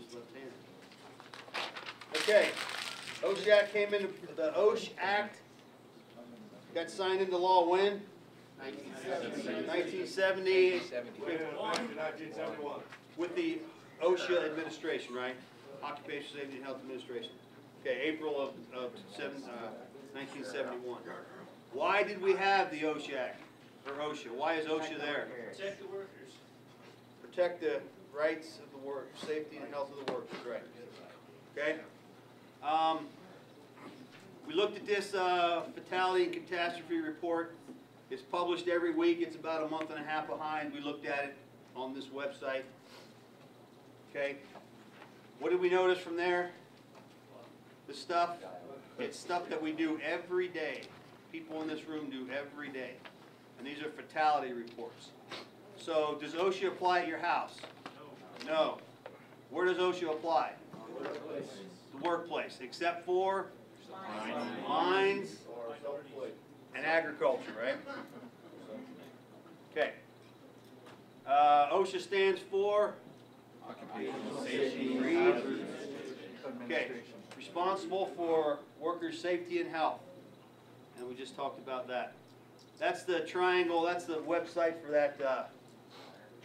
He's left-handed. Okay, OSHA Act came into, the OSHA Act got signed into law when? 1970. 1971. With the OSHA administration, right? Occupational Safety and Health Administration. Okay, April of 1971. Why did we have the OSHA Act, or OSHA? Why is OSHA there? Protect the workers. Protect the rights of the work, safety and health of the workers, right? Okay. We looked at this fatality and catastrophe report. It's published every week. It's about a month and a half behind. We looked at it on this website. Okay. What did we notice from there? The stuff, it's stuff that we do every day. People in this room do every day. And these are fatality reports. So does OSHA apply at your house? No. Where does OSHA apply? The workplace, except for mines and agriculture, right? Okay. OSHA stands for Occupational Safety. Okay. Responsible for workers' safety and health. And we just talked about that. That's the triangle, that's the website for that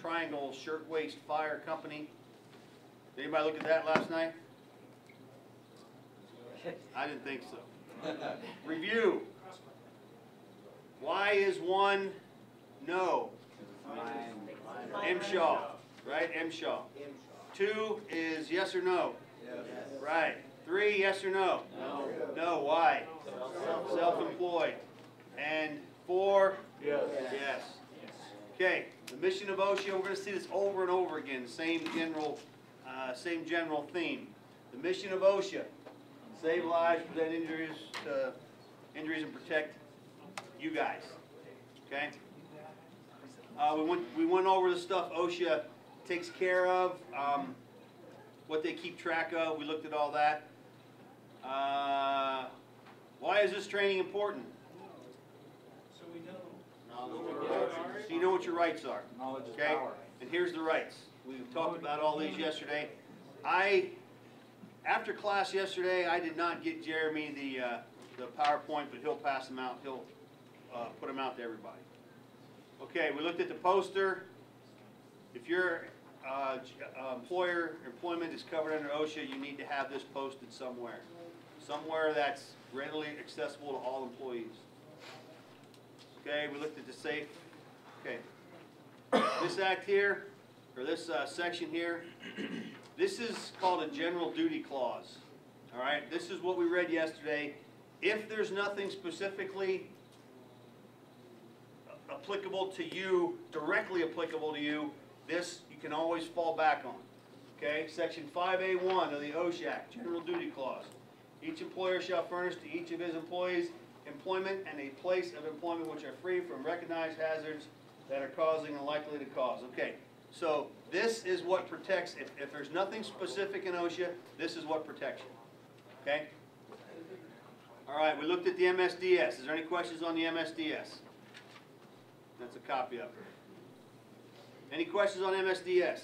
Triangle Shirtwaist Fire Company. Did anybody look at that last night? I didn't think so. Review. Why is one no? MSHA, right? MSHA. 2 is yes or no? Yes. Right. 3, yes or no? No. No, why? Self-employed. And 4? Yes. Yes. Okay, the mission of OSHA, we're going to see this over and over again, same general theme. The mission of OSHA, save lives, prevent injuries and protect you guys. Okay? We went over the stuff OSHA takes care of, what they keep track of. We looked at all that. Why is this training important? So we know. So you know what your rights are. Knowledge is Okay? power. And here's the rights. We talked about all these yesterday. After class yesterday, I did not get Jeremy the PowerPoint, but he'll pass them out. He'll put them out to everybody. Okay, we looked at the poster. If your employment is covered under OSHA, you need to have this posted somewhere. Somewhere that's readily accessible to all employees. Okay, we looked at the safe. Okay. This act here, or this section here, this is called a general duty clause. All right, this is what we read yesterday. If there's nothing specifically applicable to you, directly applicable to you, this you can always fall back on. Okay, section 5A1 of the OSHA Act, general duty clause. Each employer shall furnish to each of his employees employment and a place of employment which are free from recognized hazards that are causing and likely to cause. Okay, so this is what protects, if there's nothing specific in OSHA, this is what protects you. Okay? All right, we looked at the MSDS. Is there any questions on the MSDS? That's a copy of it. Any questions on MSDS?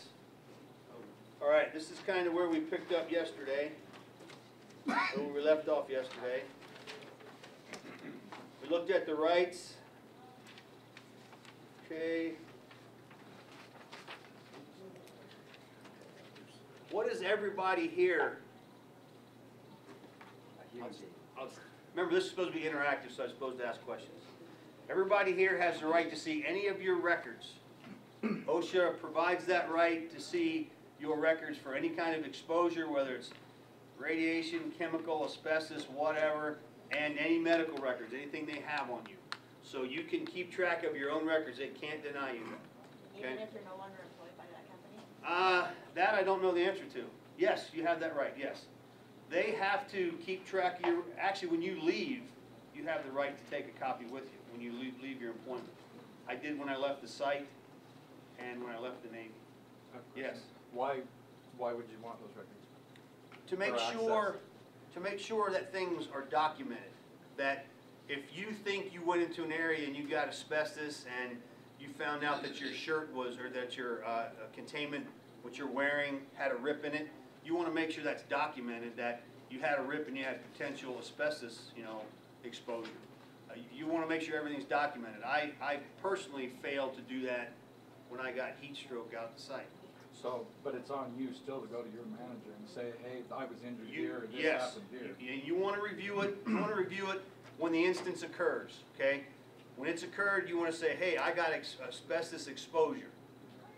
All right, this is kind of where we picked up yesterday, where we left off yesterday. We looked at the rights. Okay. What is everybody here? Remember, this is supposed to be interactive, so I'm supposed to ask questions. Everybody here has the right to see any of your records. OSHA provides that right to see your records for any kind of exposure, whether it's radiation, chemical, asbestos, whatever, and any medical records, anything they have on you. So you can keep track of your own records. They can't deny you that. Okay? Even if you're no longer employed by that company? That I don't know the answer to. Yes, you have that right, yes. They have to keep track of your, actually when you leave, you have the right to take a copy with you when you leave your employment. I did when I left the site and when I left the Navy. Yes. Why would you want those records? To make sure that things are documented. That if you think you went into an area and you got asbestos and you found out that your shirt was, or that your containment, what you're wearing, had a rip in it, you want to make sure that's documented, that you had a rip and you had potential asbestos, you know, exposure. You want to make sure everything's documented. I personally failed to do that when I got heat stroke out the site. So, but it's on you still to go to your manager and say, hey, I was injured here, or this Yes, happened here. you want to review it. You want to review it when the instance occurs. Okay, when it's occurred, you want to say, hey, I got asbestos exposure.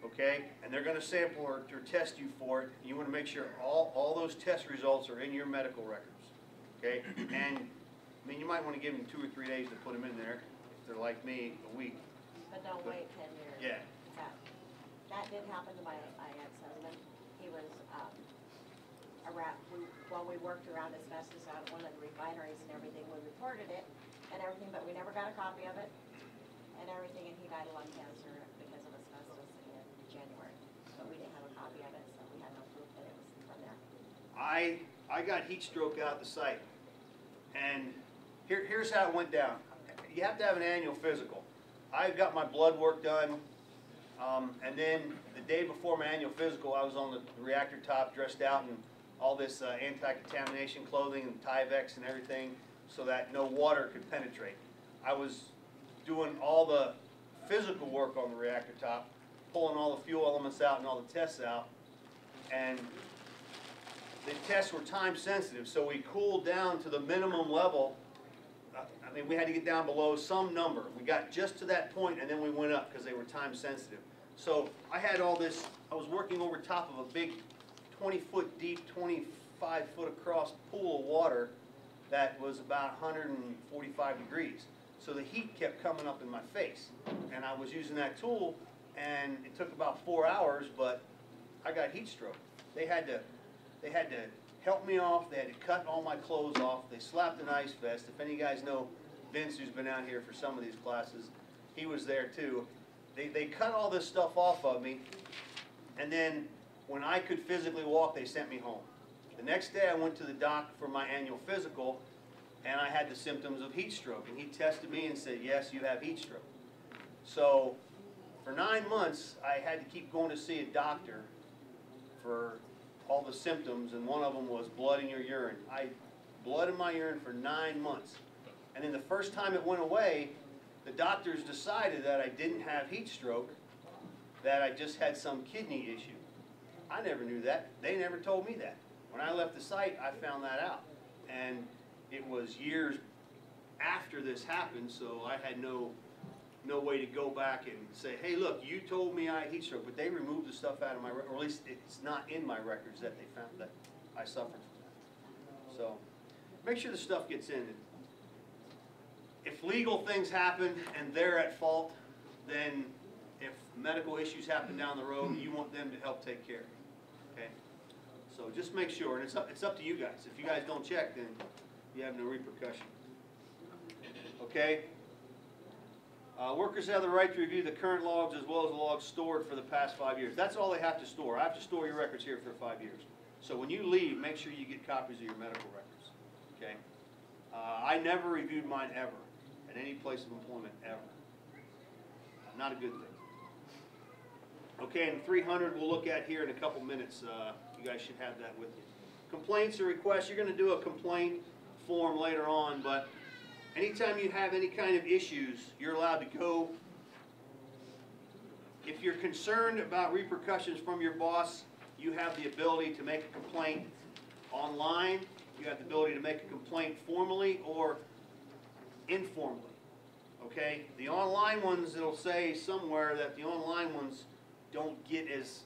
Okay, and they're going to sample or test you for it. You want to make sure all those test results are in your medical records. Okay, and I mean, you might want to give them 2 or 3 days to put them in there. If they're like me, a week. But don't wait 10 years. Yeah. That did happen to my ex-husband. He was, while we worked around asbestos out at one of the refineries and everything, we reported it and everything, but we never got a copy of it and everything, and he died of lung cancer because of asbestos in January. But we didn't have a copy of it, so we had no proof that it was from there. I got heat stroke out at the site, and here's how it went down. You have to have an annual physical. I got my blood work done, and then the day before my annual physical, I was on the reactor top, dressed out in all this anti-contamination clothing and Tyvek and everything, so that no water could penetrate. I was doing all the physical work on the reactor top, pulling all the fuel elements out and all the tests out, and the tests were time sensitive, so we cooled down to the minimum level. I mean, we had to get down below some number. We got just to that point, and then we went up because they were time sensitive. So I had all this, I was working over top of a big 20-foot deep, 25-foot across pool of water that was about 145 degrees. So the heat kept coming up in my face. And I was using that tool, and it took about 4 hours, but I got heat stroke. They had to help me off. They had to cut all my clothes off. They slapped an ice vest. If any of you guys know Vince, who's been out here for some of these classes, he was there too. They cut all this stuff off of me, and then when I could physically walk, they sent me home. The next day I went to the doc for my annual physical, and I had the symptoms of heat stroke, and he tested me and said, yes, you have heat stroke. So for 9 months, I had to keep going to see a doctor for all the symptoms, and one of them was blood in your urine. Blood in my urine for 9 months. And then the first time it went away, the doctors decided that I didn't have heat stroke, that I just had some kidney issue. I never knew that. They never told me that. When I left the site, I found that out. And it was years after this happened, so I had no way to go back and say, hey, look, you told me I had heat stroke, but they removed the stuff out of my record, or at least it's not in my records that they found that I suffered from that. So make sure the stuff gets in. If legal things happen and they're at fault, then if medical issues happen down the road, you want them to help take care of it. Okay? So just make sure, and it's up to you guys. If you guys don't check, then you have no repercussion. Okay? Workers have the right to review the current logs as well as the logs stored for the past 5 years. That's all they have to store. I have to store your records here for 5 years. So when you leave, make sure you get copies of your medical records. Okay? I never reviewed mine ever at any place of employment ever. Not a good thing. Okay, and 300 we'll look at here in a couple minutes. You guys should have that with you. Complaints or requests, you're going to do a complaint form later on, but anytime you have any kind of issues, you're allowed to go. If you're concerned about repercussions from your boss, you have the ability to make a complaint online. You have the ability to make a complaint formally or informally. Okay? The online ones, it'll say somewhere that the online ones don't get as,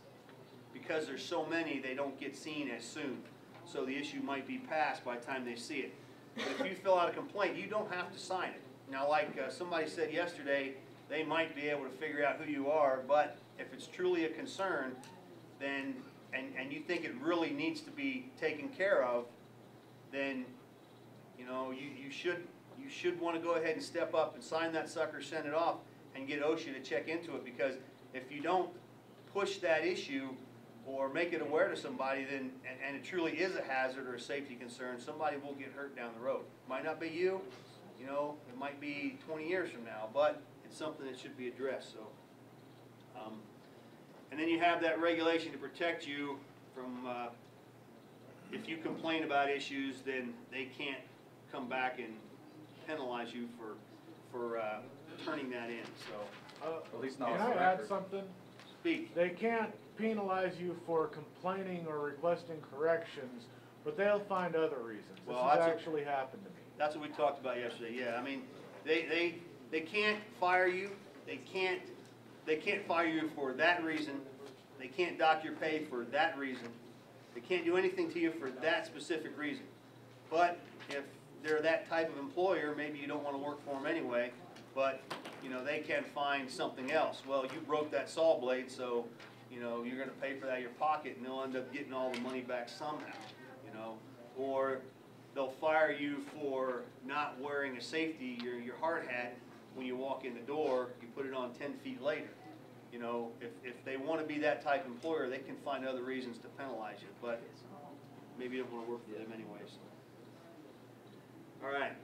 because there's so many, they don't get seen as soon. So the issue might be passed by the time they see it. But if you fill out a complaint, you don't have to sign it. Now, like somebody said yesterday, they might be able to figure out who you are, but if it's truly a concern, then, and you think it really needs to be taken care of, then, you know, you should want to go ahead and step up and sign that sucker, send it off, and get OSHA to check into it, because if you don't push that issue or make it aware to somebody, then, and it truly is a hazard or a safety concern, somebody will get hurt down the road. Might not be you, you know, it might be 20 years from now, but it's something that should be addressed. So, and then you have that regulation to protect you from if you complain about issues, then they can't come back and penalize you for turning that in, so, At least not Can on I the add record. something? speak. They can't penalize you for complaining or requesting corrections, but they'll find other reasons. This Well, has that's a- actually happened to me. That's what we talked about yesterday, yeah, I mean, they can't fire you, they can't fire you for that reason, they can't dock your pay for that reason, they can't do anything to you for that specific reason. But if they're that type of employer, maybe you don't wanna work for them anyway, but, you know, they can find something else. Well, you broke that saw blade, so, you know, you're gonna pay for that out of your pocket, and they'll end up getting all the money back somehow, you know? Or they'll fire you for not wearing a safety, your hard hat, when you walk in the door, you put it on 10 feet later. You know, if they wanna be that type of employer, they can find other reasons to penalize you, but maybe you don't wanna work for them anyways. All right,